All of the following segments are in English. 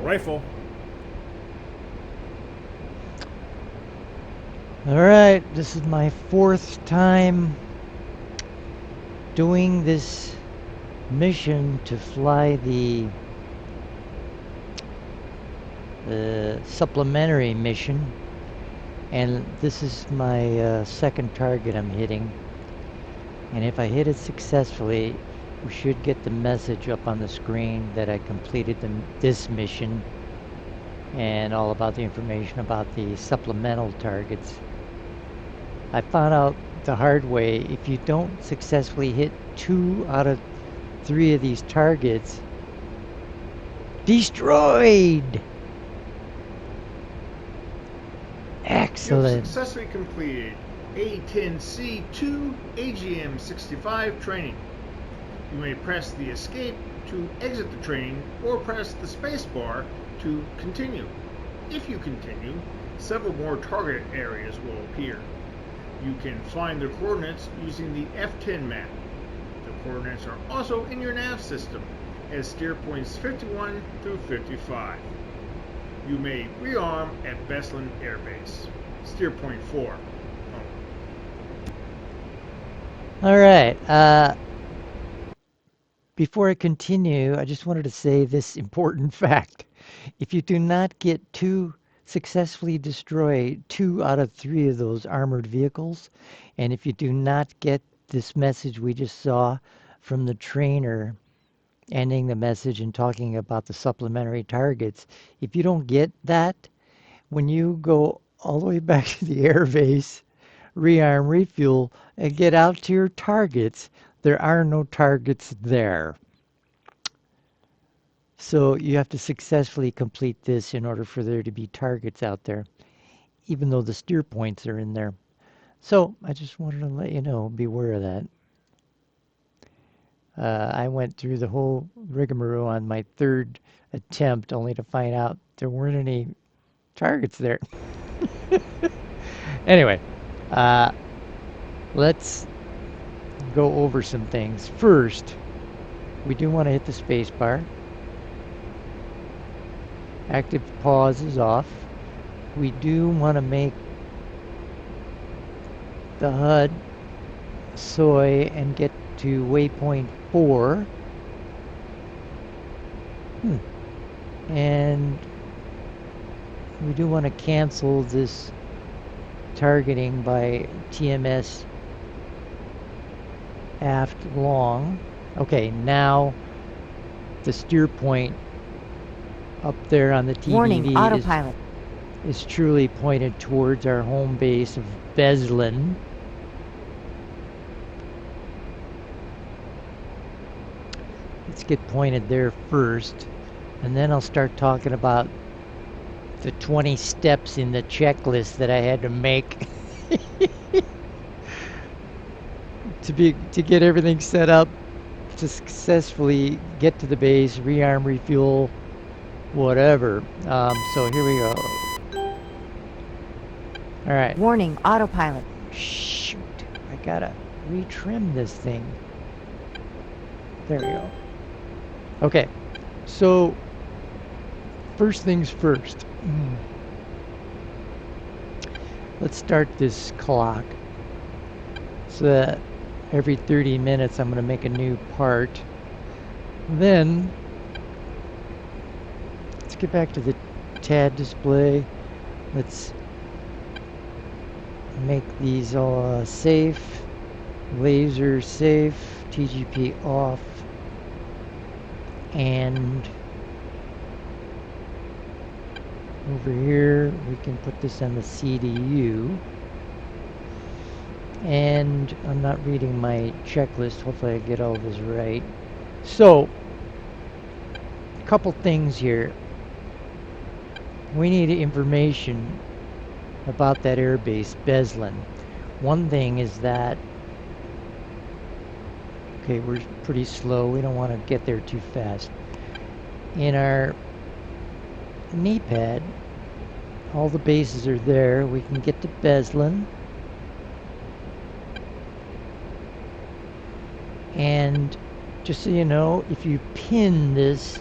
rifle. Alright, this is my 4th time doing this mission to fly the supplementary mission, and this is my second target I'm hitting, and if I hit it successfully we should get the message up on the screen that I completed this mission and all about the information about the supplemental targets. I found out the hard way, if you don't successfully hit 2 out of 3 of these targets, destroyed! Excellent. You've successfully completed A10CII AGM-65 training. You may press the escape to exit the training or press the space bar to continue. If you continue, several more target areas will appear. You can find the coordinates using the F10 map. The coordinates are also in your nav system as steer points 51 through 55. You may rearm at Beslan Air Base. Steer point 4. Alright, before I continue, I just wanted to say this important fact. If you do not get successfully destroy 2 out of 3 of those armored vehicles, and if you do not get this message we just saw from the trainer ending the message and talking about the supplementary targets, if you don't get that, when you go all the way back to the air base, rearm, refuel, and get out to your targets, there are no targets there. So you have to successfully complete this in order for there to be targets out there, even though the steer points are in there. So I just wanted to let you know, be aware of that. I went through the whole rigmarole on my 3rd attempt only to find out there weren't any targets there. Anyway, let's go over some things. First, we do want to hit the space bar. Active pause is off. We do want to make the HUD soy and get to waypoint 4. And we do want to cancel this targeting by TMS aft long. Okay, now the steer point up there on the TVD Warning, autopilot. is truly pointed towards our home base of Beslan. Let's get pointed there first, and then I'll start talking about the 20 steps in the checklist that I had to make to get everything set up to successfully get to the base, rearm, refuel, whatever. So here we go. All right. Warning, autopilot. Shoot, I gotta retrim this thing. There we go. Okay, so first things first. Let's start this clock so that every 30 minutes I'm going to make a new part. Then let's get back to the TAD display. Let's make these all safe, laser safe, TGP off, and over here we can put this on the CDU. And I'm not reading my checklist. Hopefully I get all this right. So, a couple things here. We need information about that airbase, Beslan. One thing is that, okay, we're pretty slow. We don't want to get there too fast. In our knee pad, all the bases are there. We can get to Beslan. And just so you know, if you pin this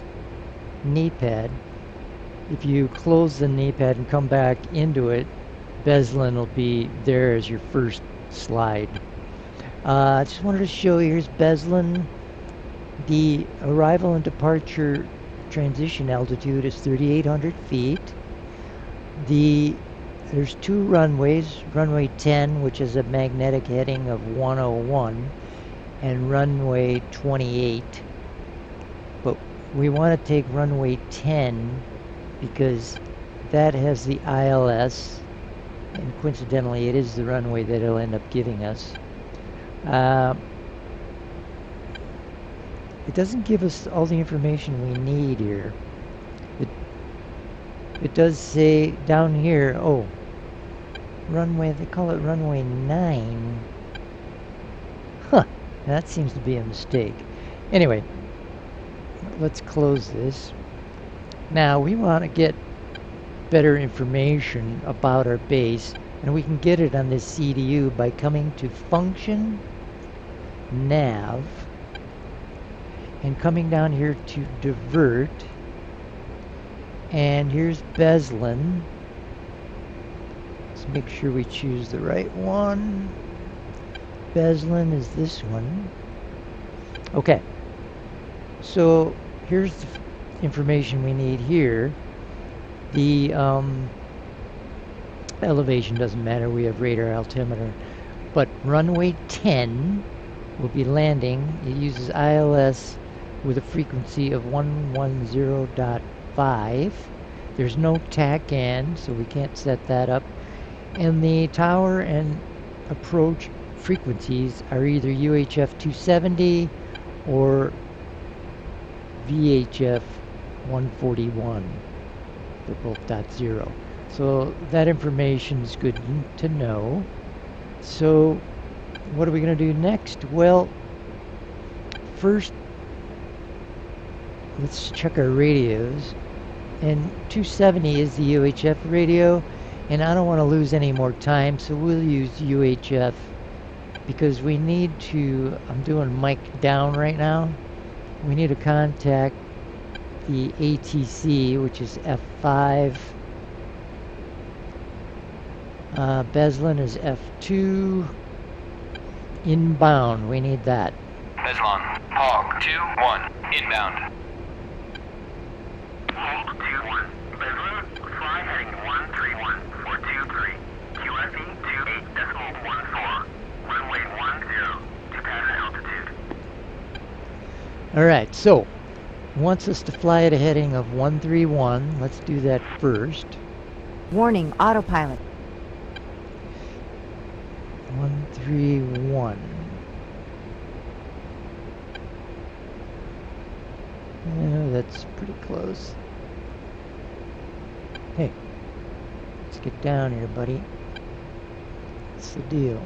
knee pad, If you close the knee pad and come back into it, Beslin will be there as your first slide. I just wanted to show you, here's Beslin. The arrival and departure transition altitude is 3,800 feet. There's two runways, runway 10, which is a magnetic heading of 101, and runway 28. But we want to take runway 10 because that has the ILS, and coincidentally it is the runway that it'll end up giving us. It doesn't give us all the information we need here. It does say down here, oh, runway, they call it runway 9. Huh, that seems to be a mistake. Anyway, let's close this. Now we want to get better information about our base, and we can get it on this CDU by coming to Function, Nav, and coming down here to Divert. And here's Beslin. Let's make sure we choose the right one. Beslin is this one. Okay. So here's the information we need here. The elevation doesn't matter. We have radar altimeter. But runway 10 will be landing. It uses ILS with a frequency of 110.5. There's no TACAN, so we can't set that up. And the tower and approach frequencies are either UHF 270 or VHF 141. They're both .0. So that information is good to know. So what are we going to do next? Well, first, let's check our radios. And 270 is the UHF radio, and I don't want to lose any more time, so we'll use UHF because we need to, I'm doing mic down right now. We need to contact the ATC, which is F5. Beslin is F2. Inbound, we need that. Beslin, Hog 2-1, inbound. Hog 2-1, Beslin, fly heading 131-423, QFE 28.14, runway 10 to pattern altitude. Alright, so, wants us to fly at a heading of 131. Let's do that first. Warning, autopilot. 131. That's pretty close. Hey, let's get down here, buddy. What's the deal?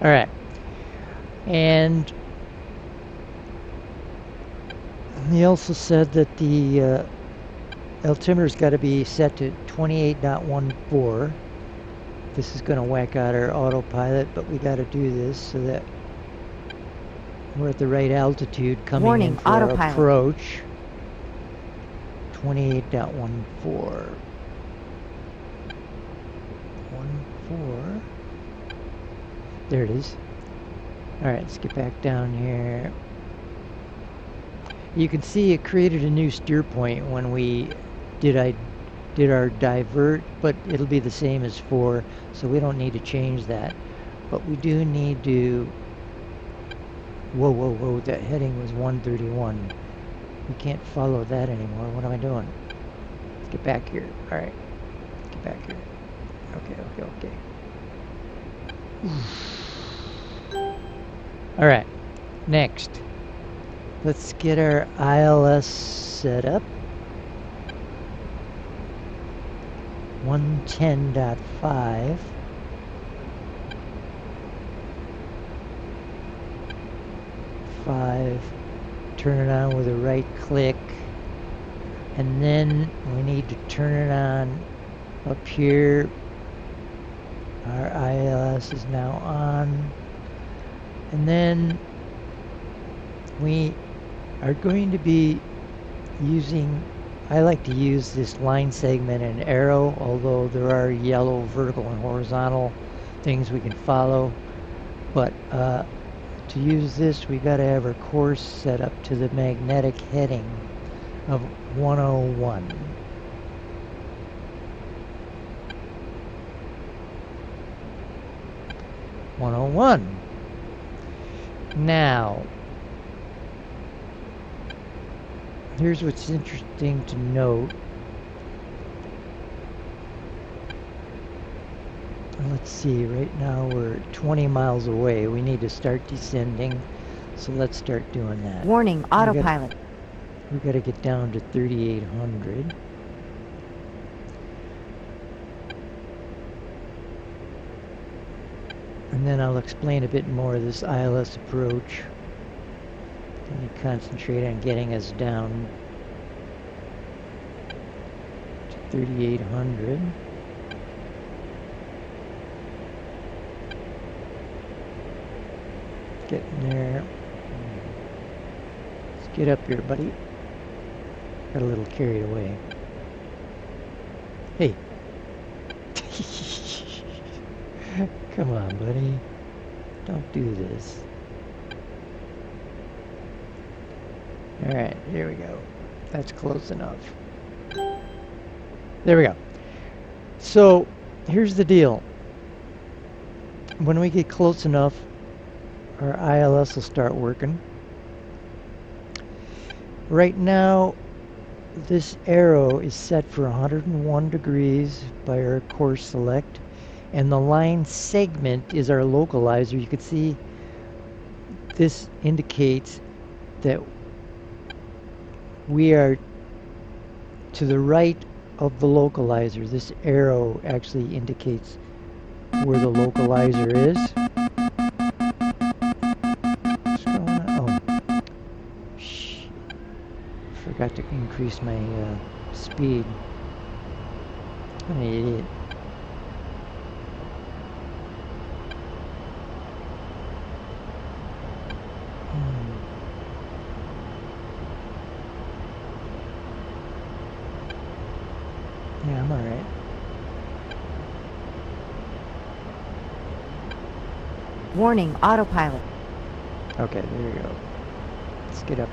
Alright. And he also said that the altimeter's got to be set to 28.14. This is going to whack out our autopilot, but we got to do this so that we're at the right altitude coming Warning, in for our autopilot. approach. 28.14. 14. There it is. Alright, let's get back down here. You can see it created a new steer point when we did our divert, but it'll be the same as 4, so we don't need to change that. But we do need to... Whoa, that heading was 131. We can't follow that anymore. What am I doing? Let's get back here. Alright. Let's get back here. Okay. Alright. Next. Let's get our ILS set up. 110.5. 5. Turn it on with a right click. And then we need to turn it on up here. Our ILS is now on. And then we are going to be using I like to use this line segment and arrow, although there are yellow vertical and horizontal things we can follow. But to use this, we got to have our course set up to the magnetic heading of 101. Now, here's what's interesting to note. Let's see, right now we're 20 miles away. We need to start descending, so let's start doing that. Warning, autopilot. We got to get down to 3,800. And then I'll explain a bit more of this ILS approach. Can you concentrate on getting us down to 3,800. Getting there. Let's get up here, buddy. Got a little carried away. Hey. Come on, buddy. Don't do this. Alright, here we go. That's close enough. There we go. So, here's the deal. When we get close enough, our ILS will start working. Right now, this arrow is set for 101 degrees by our course select, and the line segment is our localizer. You can see this indicates that we are to the right of the localizer. This arrow actually indicates where the localizer is. What's going on? Oh, shh. Forgot to increase my speed. I'm an idiot. Yeah, I'm alright. Warning, autopilot. Okay, there we go. Let's get up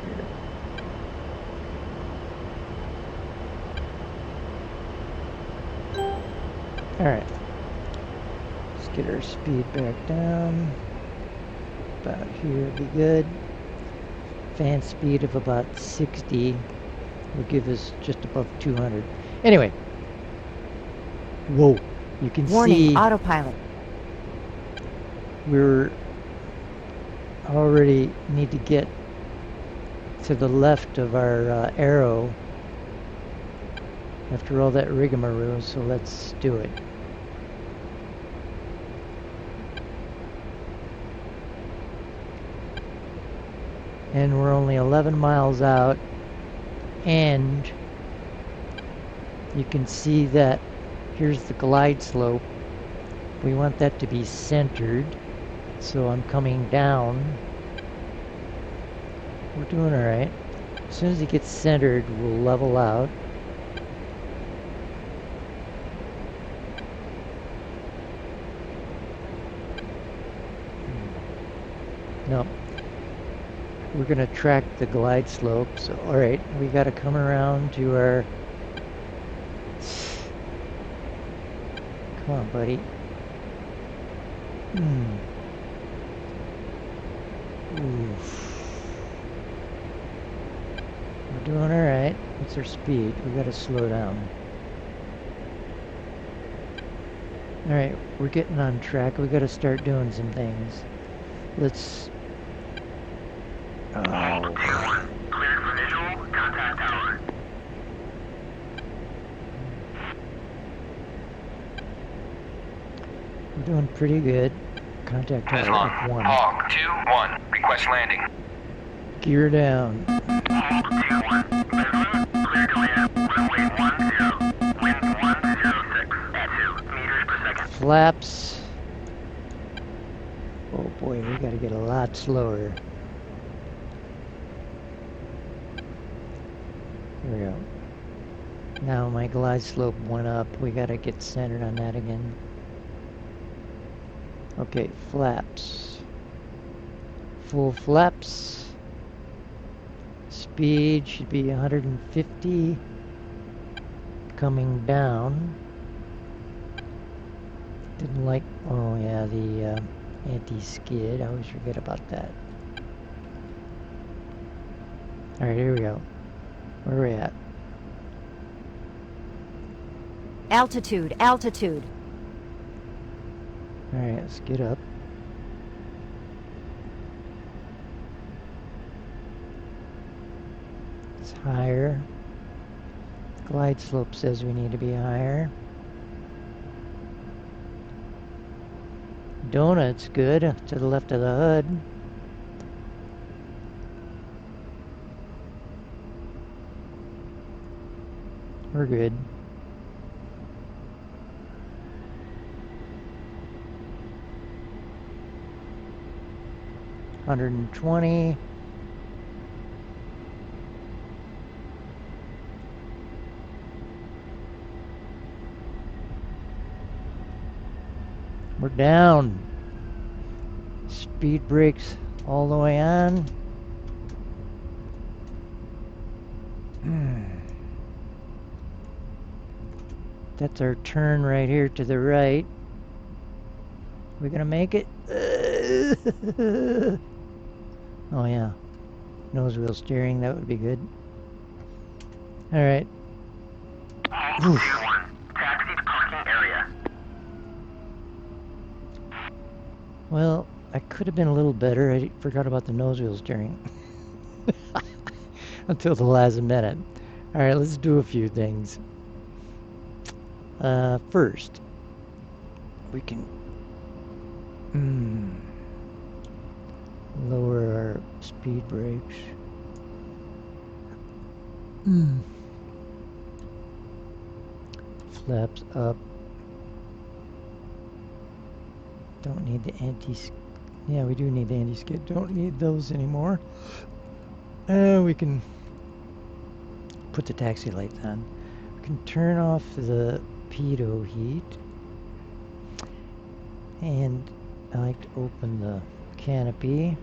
here. Alright. Let's get our speed back down. About here would be good. Fan speed of about 60 will give us just above 200. Anyway. Whoa. You can Warning, see autopilot. we're already need to get to the left of our arrow after all that rigmarole, so let's do it. And we're only 11 miles out, and you can see that here's the glide slope. We want that to be centered, so I'm coming down. We're doing all right. As soon as it gets centered, we'll level out. No. We're going to track the glide slope. So, all right, we got to come around to our... Come on, buddy. Oof. We're doing all right. What's our speed? We got to slow down. All right, we're getting on track. We got to start doing some things. Let's... Cleared for visual, contact tower. We're doing pretty good. Contact tower Heslon, up 1. Hog 2-1, request landing. Gear down. Hog 2-1, Bedroom, clear to land, runway 10, wind 106, at 2 meters per second. Flaps. Oh boy, we gotta get a lot slower. Here we go. Now my glide slope went up. We gotta get centered on that again. Okay, flaps. Full flaps. Speed should be 150. Coming down. Didn't like, oh yeah, the anti-skid. I always forget about that. Alright, here we go. Where are we at? Altitude, altitude. Alright, let's get up. It's higher. Glide slope says we need to be higher. Donut's good to the left of the hood. We're good. $120. We're down. Speed brakes all the way on. That's our turn right here to the right. We gonna make it? Oh yeah. Nose wheel steering, that would be good. Alright. 821. Taxi to parking area. Well, I could have been a little better. I forgot about the nose wheel steering. Until the last minute. Alright, let's do a few things. First, we can lower our speed brakes. Flaps up. Don't need the anti-skid. Yeah, we do need the anti-skid. Don't need those anymore. We can put the taxi lights on. We can turn off the pitot heat. And I like to open the canopy.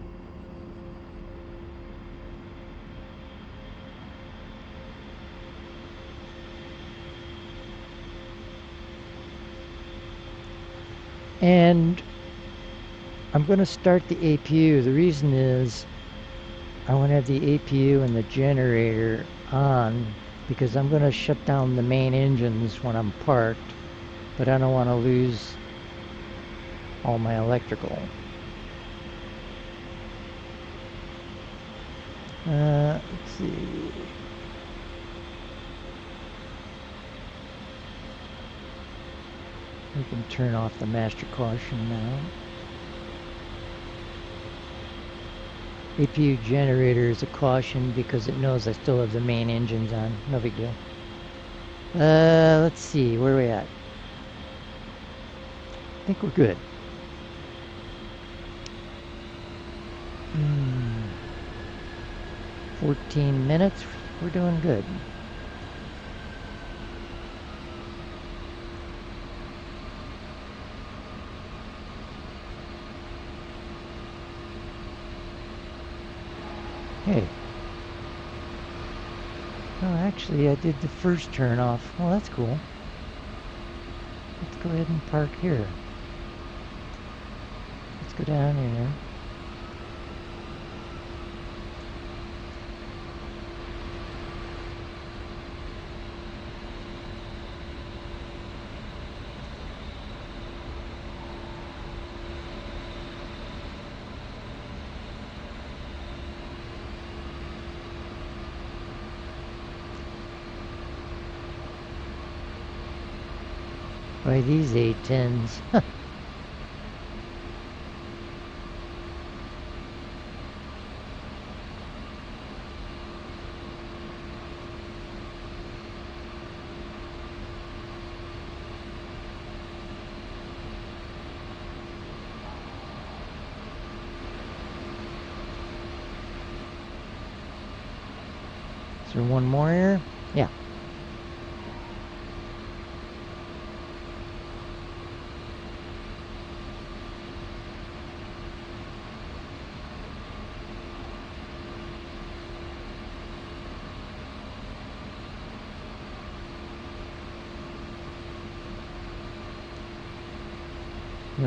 And I'm going to start the APU. The reason is I want to have the APU and the generator on because I'm going to shut down the main engines when I'm parked, but I don't want to lose all my electrical. Let's see. We can turn off the master caution now. APU generator is a caution because it knows I still have the main engines on. No big deal. Let's see, where are we at? I think we're good. 14 minutes, we're doing good. Hey. Oh, actually, I did the first turn off. Well, that's cool. Let's go ahead and park here. Let's go down here. By these A10s. Is there one more here? Yeah.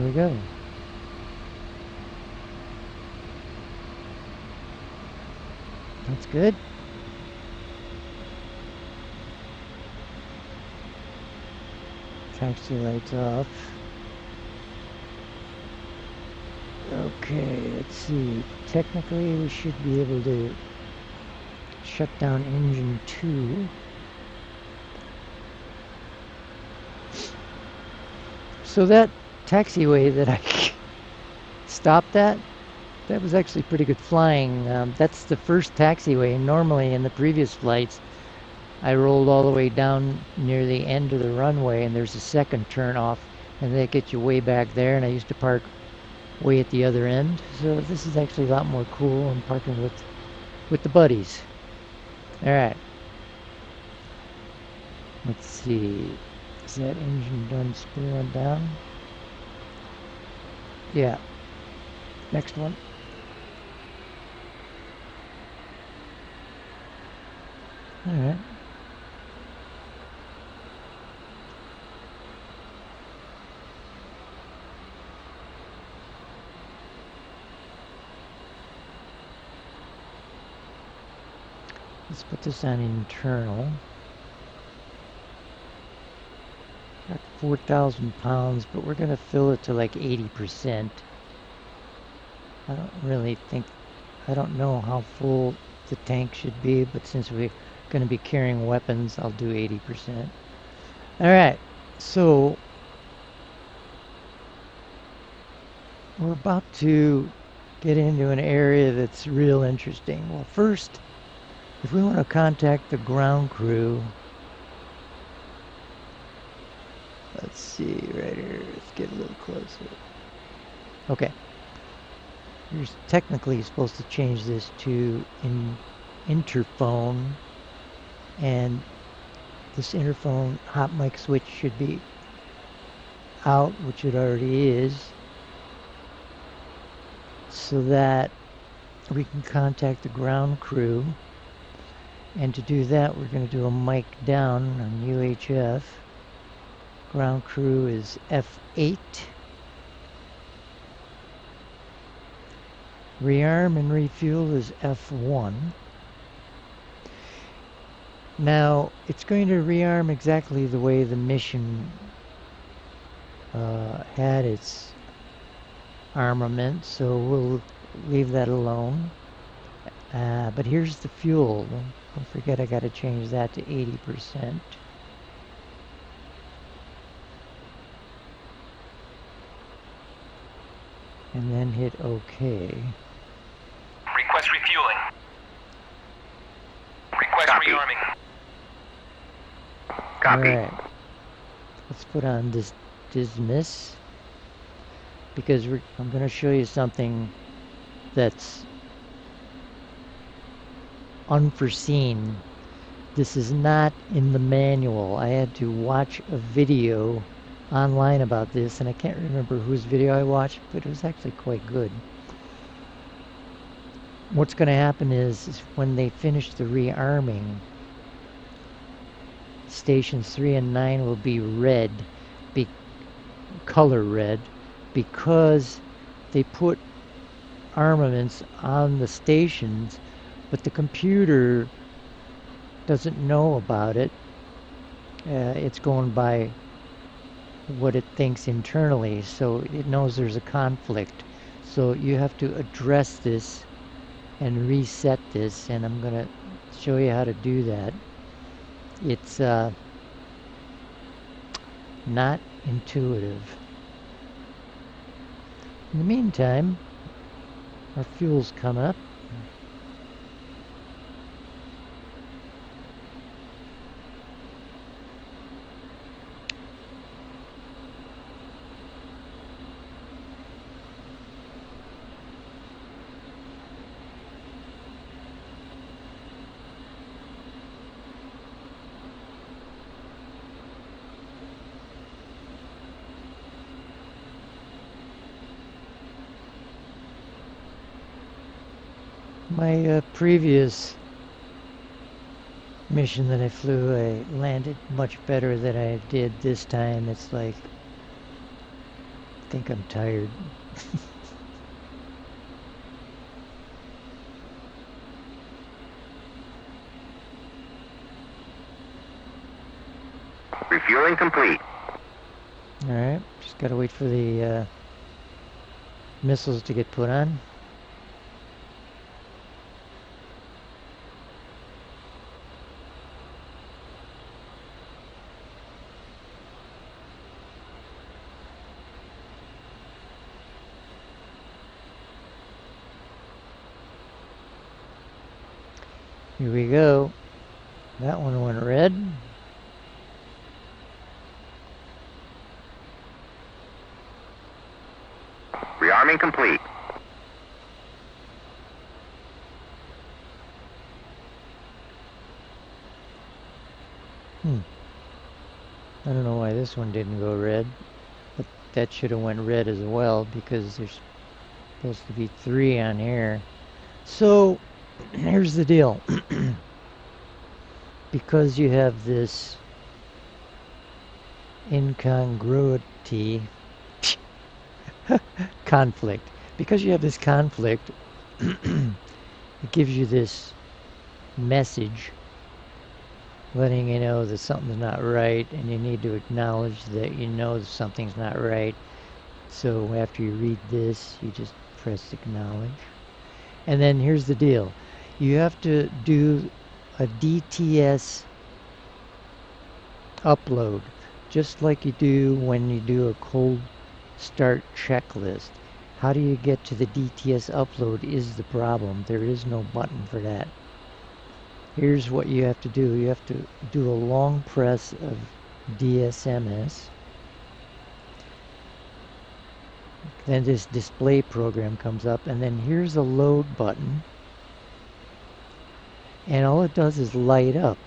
There we go. That's good. Taxi lights off. Okay, let's see. Technically, we should be able to shut down engine 2. So that taxiway that I stopped at, that was actually pretty good flying. That's the first taxiway. Normally in the previous flights, I rolled all the way down near the end of the runway and there's a second turn off and that gets you way back there, and I used to park way at the other end. So this is actually a lot more cool. I'm parking with the buddies. Alright. Let's see. Is that engine done spooling down? Yeah. Next one. Alright. Let's put this on internal. Got 4,000 pounds, but we're going to fill it to like 80%. I don't know how full the tank should be, but since we're going to be carrying weapons, I'll do 80%. Alright, so we're about to get into an area that's real interesting. Well, first, if we want to contact the ground crew, let's see, right here, let's get a little closer. Okay. You're technically supposed to change this to interphone, and this interphone hot mic switch should be out, which it already is, so that we can contact the ground crew. And to do that, we're going to do a mic down on UHF. Ground crew is F8. Rearm and refuel is F1. Now, it's going to rearm exactly the way the mission had its armament, so we'll leave that alone. But here's the fuel. Don't forget, I got to change that to 80%. And then hit OK. Request refueling. Request Copy. rearming. Copy. Alright. Let's put on this dismiss, because I'm going to show you something that's unforeseen. This is not in the manual. I had to watch a video online about this, and I can't remember whose video I watched, but it was actually quite good. What's going to happen is when they finish the rearming, stations 3 and 9 will be red, color red, because they put armaments on the stations, but the computer doesn't know about it. It's going by what it thinks internally, so it knows there's a conflict. So you have to address this and reset this, and I'm going to show you how to do that. It's not intuitive. In the meantime, our fuel's coming up. My previous mission that I flew, I landed much better than I did this time. It's like think I'm tired. Refueling complete. Alright, just gotta wait for the missiles to get put on. Here we go. That one went red. Rearming complete. I don't know why this one didn't go red, but that should have went red as well because there's supposed to be 3 on here. So here's the deal. Because you have this incongruity conflict, because you have this conflict, it gives you this message letting you know that something's not right, and you need to acknowledge that you know that something's not right. So after you read this, you just press acknowledge. And then here's the deal. You have to do a DTS upload, just like you do when you do a cold start checklist. How do you get to the DTS upload is the problem. There is no button for that. Here's what you have to do. You have to do a long press of DSMS. Then this display program comes up, and then here's a load button. And all it does is light up.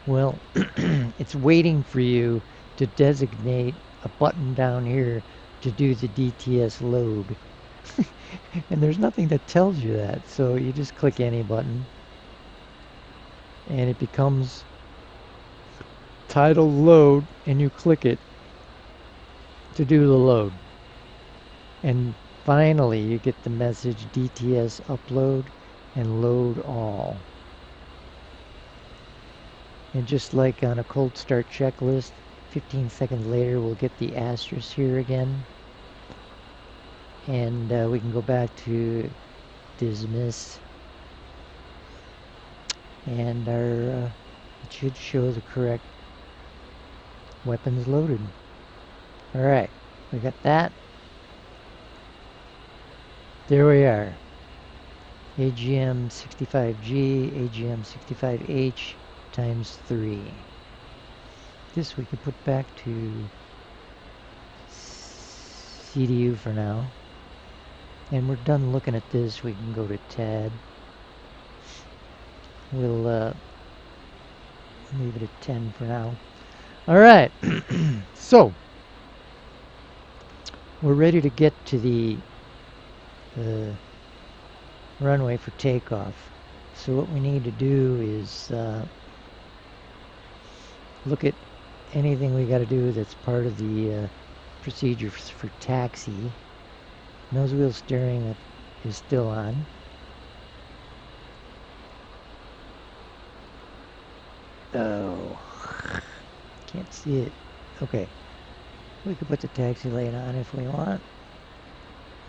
Well, it's waiting for you to designate a button down here to do the DTS load. And there's nothing that tells you that, so you just click any button and it becomes titled load, and you click it to do the load. And finally you get the message DTS upload and load all. And just like on a cold start checklist, 15 seconds later we'll get the asterisk here again, and we can go back to dismiss, and our it should show the correct weapons loaded. Alright, we got that. There we are. AGM-65G, AGM-65H times 3. This we can put back to CDU for now. And we're done looking at this. We can go to tab. We'll leave it at 10 for now. Alright, so we're ready to get to the runway for takeoff. So what we need to do is look at anything we got to do that's part of the procedure for taxi. Nose wheel steering is still on. Oh, can't see it. Okay, we could put the taxi light on if we want.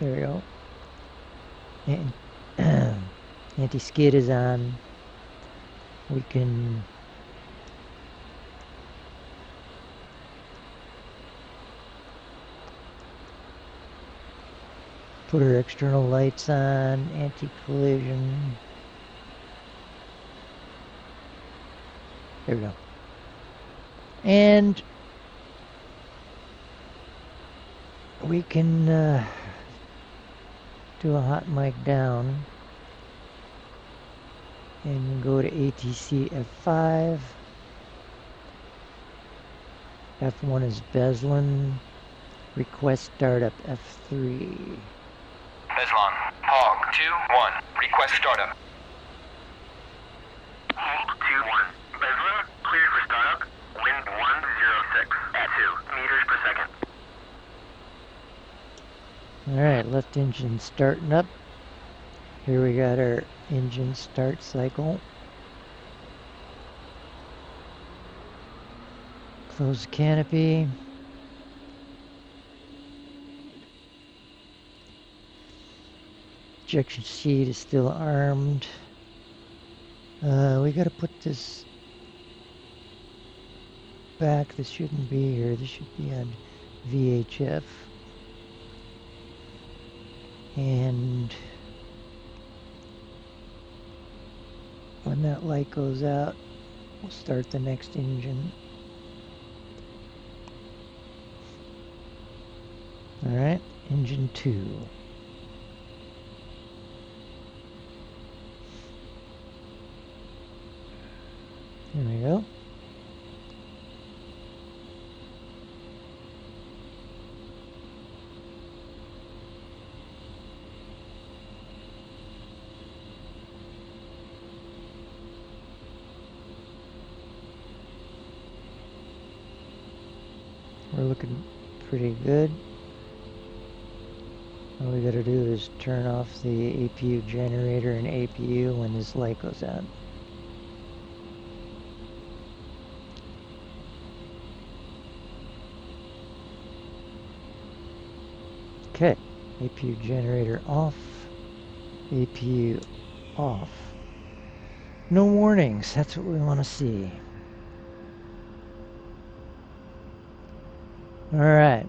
There we go. And anti-skid is on. We can put our external lights on, anti-collision. There we go. And we can do a hot mic down and go to ATC F5. F1 is Beslin. Request startup F3. Beslon, Hog 2-1. Request startup. Hog 2-1. Beslin, cleared for startup. Wind 106 at 2 meters per second. Alright, left engine starting up. Here we got our engine start cycle. Close the canopy. Ejection seat is still armed. We gotta put this back. This shouldn't be here. This should be on VHF. And when that light goes out, we'll start the next engine. Alright, engine 2. There we go. We're looking pretty good. All we gotta do is turn off the APU generator and APU when this light goes out. Okay, APU generator off, APU off. No warnings, that's what we want to see. Alright.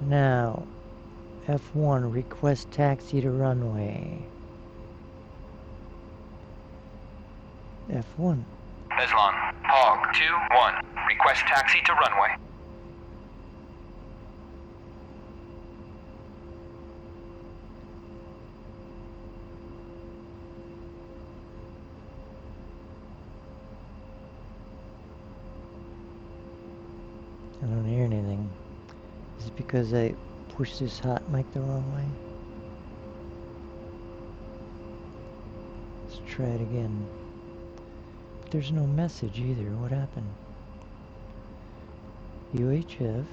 Now, F1, request taxi to runway. F1. Eslon, Hog 2-1. Request taxi to runway. I don't hear anything. Is it because I pushed this hot mic the wrong way? Let's try it again. But there's no message either. What happened? UHF.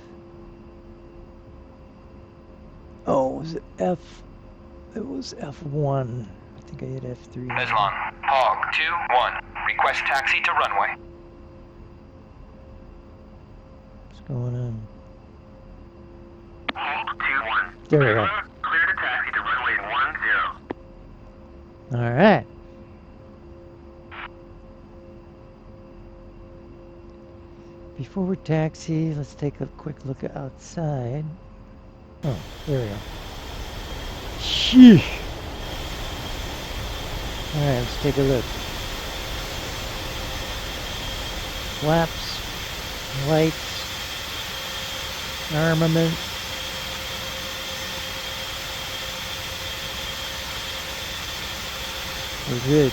Oh, was it F? It was F1. I think I hit F3. Eslon, Hog 2-1. Request taxi to runway. What's going on? Hog 2-1. There we go. Clear to taxi to runway 10. Alright. Before we taxi, let's take a quick look outside. Oh, there we go. Sheesh. Alright, let's take a look. Flaps, lights, armament. We're good.